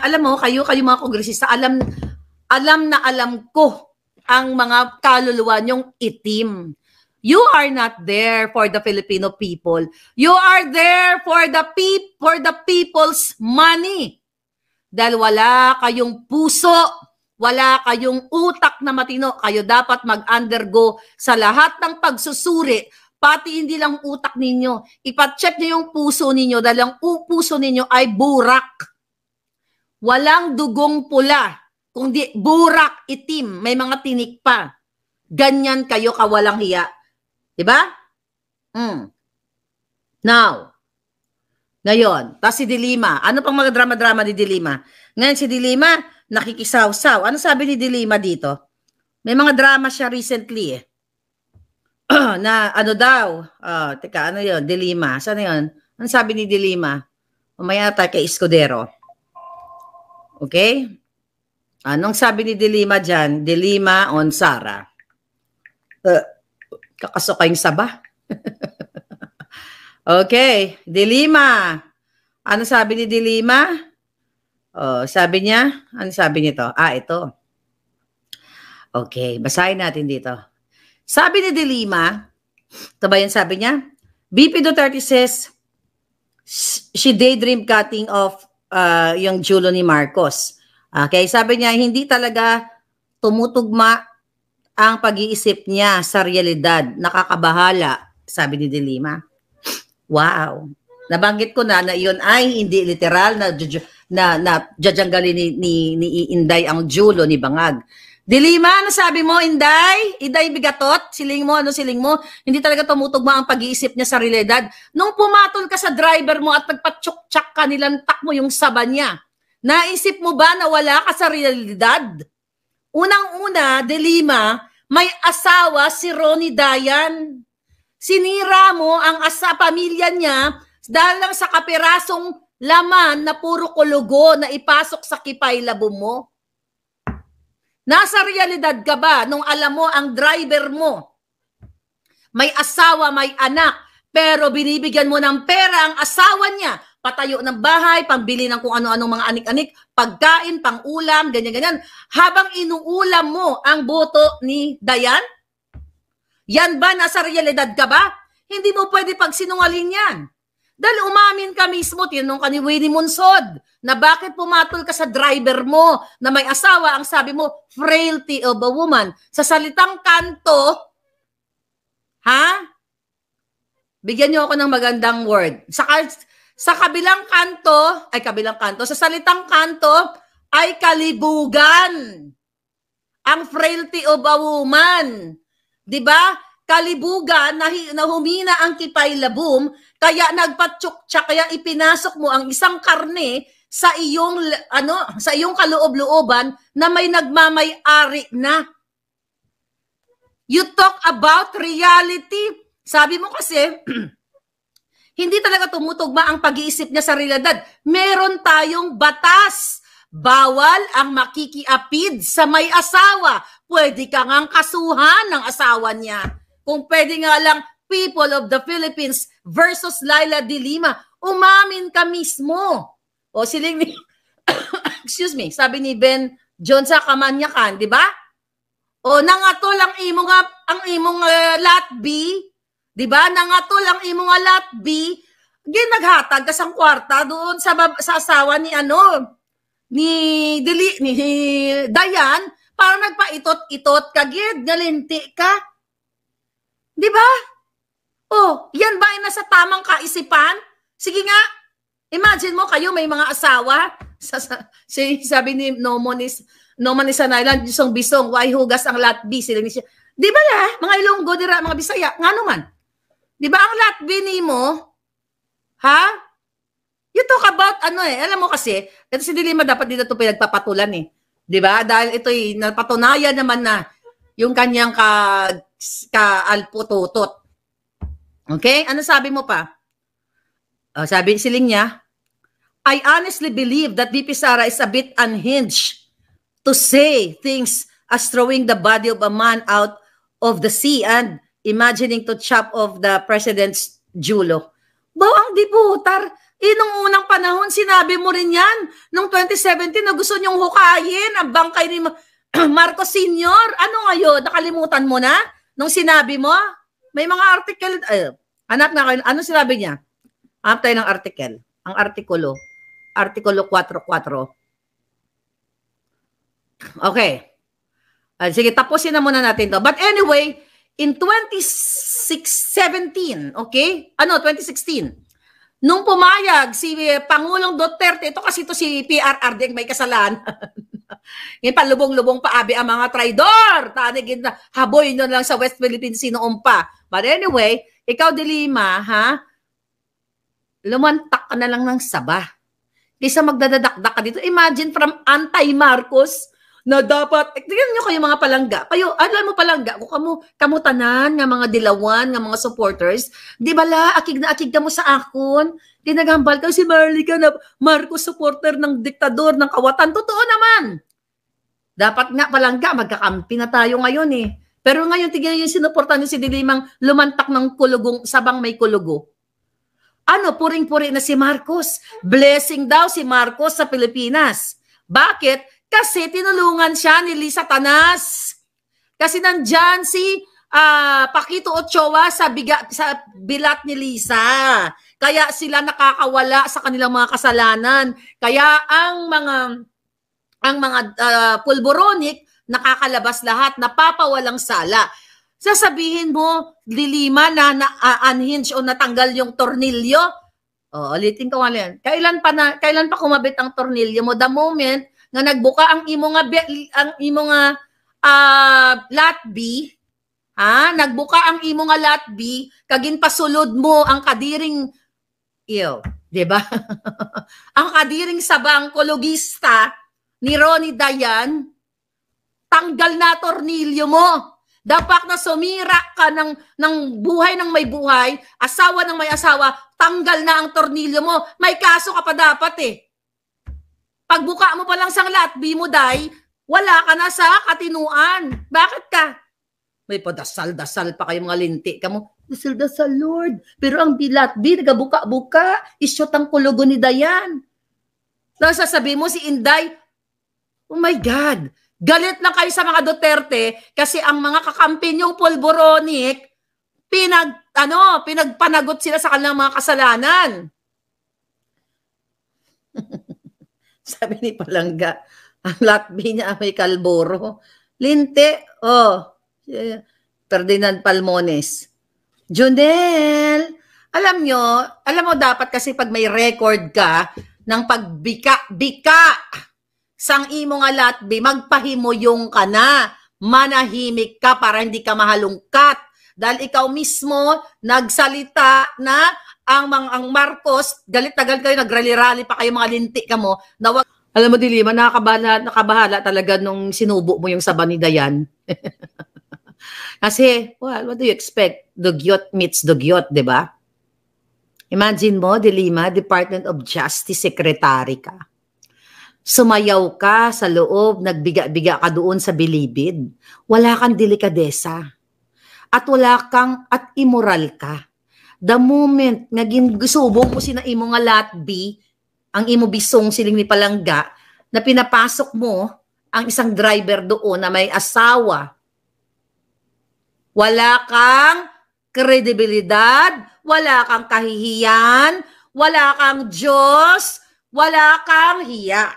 alam mo, kayo mga kongresista, alam na alam ko ang mga kaluluwa nyong itim. You are not there for the Filipino people. You are there for the people's money. Dahil wala kayong puso, wala kayong utak na matino. Kayo dapat mag-undergo sa lahat ng pagsusuri, pati hindi lang utak ninyo. Ipacheck nyo yung puso ninyo dahil ang puso ninyo ay burak. Walang dugong pula, kundi burak, itim, may mga tinik pa. Ganyan kayo kawalang hiya. Diba? Now, ngayon, tas si Dilima. Ano pang mga drama-drama ni Dilima? Ngayon si Dilima, nakikisaw-saw. Ano sabi ni Dilima dito? May mga drama siya recently na ano daw. Teka, ano yun? Dilima. Saan yun? Ano sabi ni Dilima? Umaya tayo kay Escudero. Okay? Anong sabi ni Dilima dyan? Dilima on Sara. Kakasok kayong saba. Okay, Dilima. Ano sabi ni Dilima? Sabi niya, ano sabi nito? Ito. Okay, basahin natin dito. Sabi ni Dilima, ito ba yan sabi niya? BP Duterte says she daydream cutting off yung Julo ni Marcos. Okay, sabi niya, hindi talaga tumutugma ang pag-iisip niya sa realidad. Nakakabahala, sabi ni Dilima. Wow. Nabanggit ko na iyon ay hindi literal na jajanggalin ni Inday ang Julo ni Bangag. Dilima, ano sabi mo, Inday? Inday bigatot? Siling mo, ano siling mo? Hindi talaga tumutugma ang pag-iisip niya sa realidad. Nung pumatol ka sa driver mo at nagpatsuk-tsak ka, nilantak mo yung saba niya. Naisip mo ba na wala ka sa realidad? Unang-una, Dilima, may asawa si Ronnie Dayan. Sinira mo ang pamilya niya dahil lang sa kapirasong laman na puro kulugo na ipasok sa kipay labo mo. Nasa realidad ka ba nung alam mo ang driver mo? May asawa, may anak, pero binibigyan mo ng pera ang asawa niya. Patayo ng bahay, pambili ng kung ano-anong mga anik-anik, pagkain, pang-ulam, ganyan-ganyan. Habang inuulam mo ang boto ni Dayan? Yan ba? Nasa realidad ka ba? Hindi mo pwede pagsinungaling yan. Dahil umamin ka mismo, tinanong ka ni Winnie Monsod, na bakit pumatol ka sa driver mo na may asawa, ang sabi mo, frailty of a woman. Sa salitang kanto, bigyan niyo ako ng magandang word. Sa kabilang kanto, sa salitang kanto, ay kalibugan. Ang frailty of a woman. Diba? Kalibugan na humina ang kipay labum, kaya nagpatsuk-tsak, kaya ipinasok mo ang isang karne sa iyong kaloob-looban na may nagmamay-ari na. You talk about reality. Sabi mo kasi, hindi talaga tumutugma ang pag-iisip niya sa realidad. Meron tayong batas. Bawal ang makikiapid sa may asawa. Pwede ka ngang kasuhan ng asawa niya. Kung pwede nga lang people of the Philippines versus Laila de Lima, umamin ka mismo. O siling ni, excuse me, sabi ni Ben John sa Kamanyakan, di ba? O nangatol ang imong latbi, di ba? Nangatol ang imong latbi, ginaghatag ka sang kwarta doon sa asawa ni ni Dayan, para nagpaitot-itot ka, gid, galinti ka. Di ba? Oh, yan ba ay nasa tamang kaisipan? Sige nga, imagine mo kayo may mga asawa. Sabi ni Noman is an island, bisong-bisong, why hugas ang latbi? Sila ni siya. Di ba mga Ilonggo, dira, mga Bisaya, nga naman. Di ba ang latbi ni mo? Ha? You talk about alam mo kasi, ito si Dilima dapat dito ito pinagpapatulan Di ba? Dahil ito'y napatunayan naman na yung kanyang kaalpututot. Okay? Ano sabi mo pa? Sabi siling niya, I honestly believe that VP Sara is a bit unhinged to say things as throwing the body of a man out of the sea and imagining to chop off the president's Julo. Bawang diputar, Nung unang panahon, sinabi mo rin yan. Nung 2017 na gusto niyong hukayin ang bangkay ni Marcos Sr. Ano ngayon? Nakalimutan mo na? Nung sinabi mo? May mga article. Hanap nga kayo. Ano sinabi niya? Hanap tayo ng article. Ang artikulo. Artikulo 4.4. Okay. Sige, tapusin na muna natin to. But anyway, in 2017, okay? 2016. Nung pumayag si Pangulong Duterte, ito kasi ito si PRRD may kasalanan. Yung palubong-lubong paabi ang mga traidor. Tanigin na haboy nyo lang sa West Philippines noon pa. But anyway, ikaw Dilima, ha? Lumantak ka na lang ng saba. Kaysa magdadadakdak ka dito. Imagine from anti-Marcos na dapat, tingnan nyo kayo mga palangga. Kayo, alam mo palangga, kung kamutanan nga mga dilawan, nga mga supporters, di ba la, akig na akig ka mo sa akon, dinagambal ka si Marlica na Marcos supporter ng diktador, ng kawatan. Totoo naman. Dapat nga palangga, magkakampi na tayo ngayon eh. Pero ngayon, tingnan yung sinuportan nyo si Dilimang lumantak ng kulugong, sabang may kulugo. Puring-puri na si Marcos. Blessing daw si Marcos sa Pilipinas. Bakit? Kasi tinulungan siya ni Lisa Tanas. Kasi nandyan si Paquito Ochoa sa bilat ni Lisa. Kaya sila nakakawala sa kanilang mga kasalanan. Kaya ang mga pulboronic nakakalabas lahat, napapawalang sala. Sasabihin mo, Dilima, na unhinged o natanggal yung tornilyo. Ulitin ko nga yan. Kailan pa kumabit ang tornilyo mo? The moment nga nagbuka ang imo nga latbi, nagbuka ang imo nga latbi, kagin pasulod mo ang kadiring di ba? Ang kadiring sabang kologista ni Ronnie Dayan, tanggal na tornilyo mo. Dapat na sumira ka ng buhay ng may buhay, asawa ng may asawa, tanggal na ang tornilyo mo. May kaso ka pa dapat eh. Pagbuka mo pa lang sang latbi mo, day, wala ka na sa katinuan. Bakit ka? May padasal-dasal pa kayo mga linti. Kamo, dasal-dasal, Lord. Pero ang latbi, nagabuka-buka, isyot ang kulugo ni Dayan. Nasasabi mo si Inday, oh my God, galit lang kayo sa mga Duterte kasi ang mga kakampi niyong pulboronic, pinagpanagot sila sa kanilang mga kasalanan. Sabi ni Palangga, ang latbi niya may kalboro. Linte, Ferdinand Palmones. Junel, alam mo dapat kasi pag may record ka ng pagbika sang imo nga latbi, magpahimuyong ka na, manahimik ka para hindi ka mahalungkat. Dahil ikaw mismo nagsalita na ang Marcos, galit na galit kayo, nagrally-rally pa kayo mga linti ka mo. Alam mo, Dilima, nakabahala talaga nung sinubo mo yung saba ni Dayan. Kasi, well, what do you expect? Dugyot meets dugyot, di ba? Imagine mo, Dilima, Department of Justice Secretary ka. Sumayaw ka sa loob, nagbiga-biga ka doon sa bilibid. Wala kang delikadesa. At immoral ka. The moment naging gusubong mo sina imo nga latbi, ang imo bisong siling ni Palangga, na pinapasok mo ang isang driver doon na may asawa. Wala kang kredibilidad, wala kang kahihiyan, wala kang Diyos, wala kang hiya.